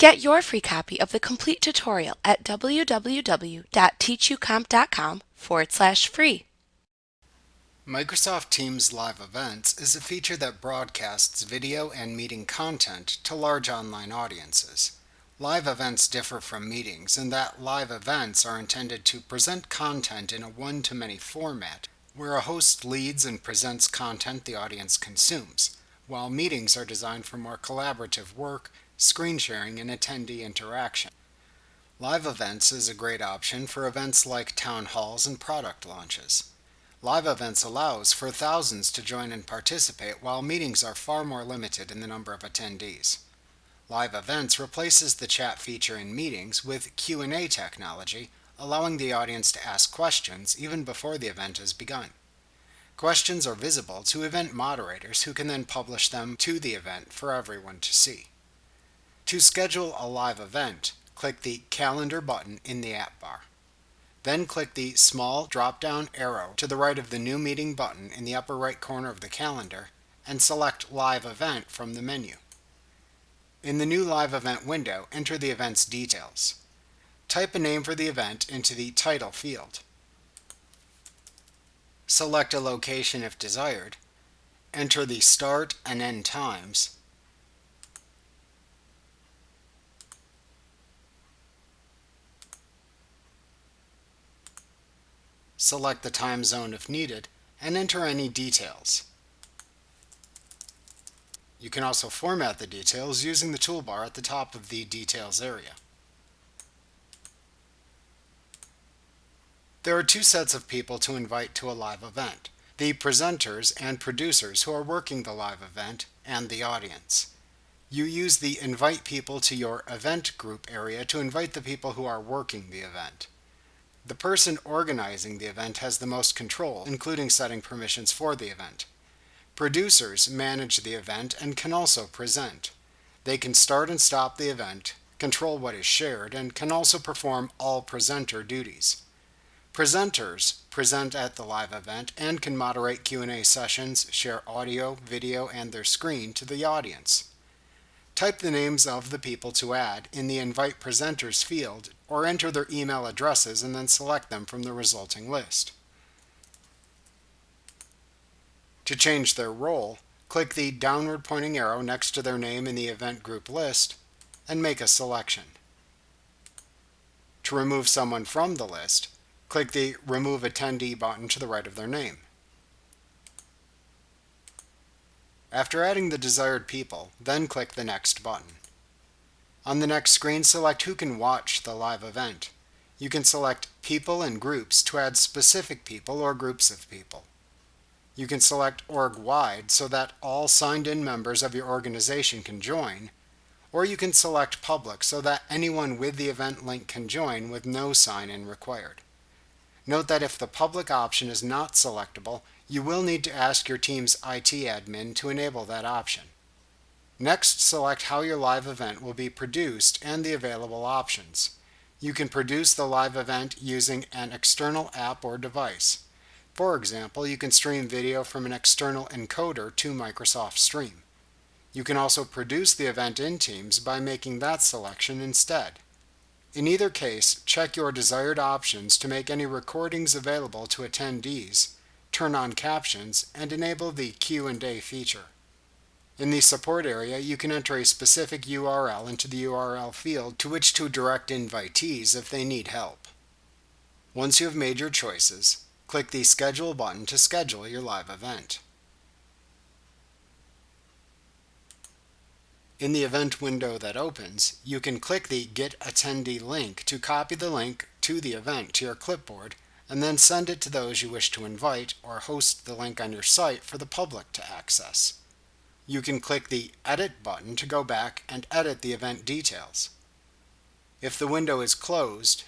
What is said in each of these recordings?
Get your free copy of the complete tutorial at www.teachucomp.com/free. Microsoft Teams Live Events is a feature that broadcasts video and meeting content to large online audiences. Live events differ from meetings in that live events are intended to present content in a one-to-many format, where a host leads and presents content the audience consumes, while meetings are designed for more collaborative work, screen sharing, and attendee interaction. Live events is a great option for events like town halls and product launches. Live events allows for thousands to join and participate, while meetings are far more limited in the number of attendees. Live events replaces the chat feature in meetings with Q&A technology, allowing the audience to ask questions even before the event has begun. Questions are visible to event moderators who can then publish them to the event for everyone to see. To schedule a live event, click the Calendar button in the app bar. Then click the small drop-down arrow to the right of the New Meeting button in the upper right corner of the calendar and select Live Event from the menu. In the new Live Event window, enter the event's details. Type a name for the event into the Title field. Select a location if desired. Enter the start and end times. Select the time zone if needed, and enter any details. You can also format the details using the toolbar at the top of the Details area. There are two sets of people to invite to a live event: the presenters and producers who are working the live event, and the audience. You use the Invite People to Your Event Group area to invite the people who are working the event. The person organizing the event has the most control, including setting permissions for the event. Producers manage the event and can also present. They can start and stop the event, control what is shared, and can also perform all presenter duties. Presenters present at the live event and can moderate Q&A sessions, share audio, video, and their screen to the audience. Type the names of the people to add in the Invite Presenters field, or enter their email addresses and then select them from the resulting list. To change their role, click the downward pointing arrow next to their name in the event group list and make a selection. To remove someone from the list, click the Remove Attendee button to the right of their name. After adding the desired people, then click the Next button. On the next screen, select who can watch the live event. You can select People and Groups to add specific people or groups of people. You can select org-wide so that all signed-in members of your organization can join, or you can select Public so that anyone with the event link can join with no sign-in required. Note that if the public option is not selectable, you will need to ask your team's IT admin to enable that option. Next, select how your live event will be produced and the available options. You can produce the live event using an external app or device. For example, you can stream video from an external encoder to Microsoft Stream. You can also produce the event in Teams by making that selection instead. In either case, check your desired options to make any recordings available to attendees, turn on captions, and enable the Q&A feature. In the support area, you can enter a specific URL into the URL field to which to direct invitees if they need help. Once you have made your choices, click the Schedule button to schedule your live event. In the event window that opens, you can click the Get Attendee link to copy the link to the event to your clipboard and then send it to those you wish to invite, or host the link on your site for the public to access. You can click the Edit button to go back and edit the event details. If the window is closed,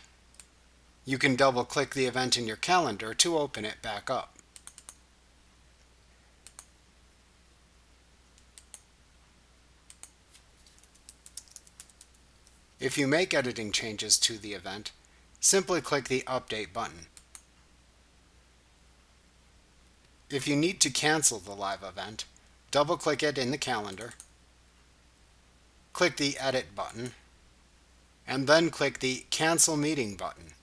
you can double-click the event in your calendar to open it back up. If you make editing changes to the event, simply click the Update button. If you need to cancel the live event, double-click it in the calendar, click the Edit button, and then click the Cancel Meeting button.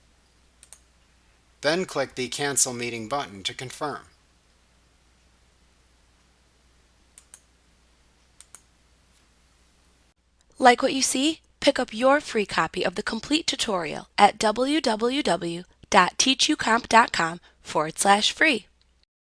Then click the Cancel Meeting button to confirm. Like what you see? Pick up your free copy of the complete tutorial at www.teachucomp.com/free.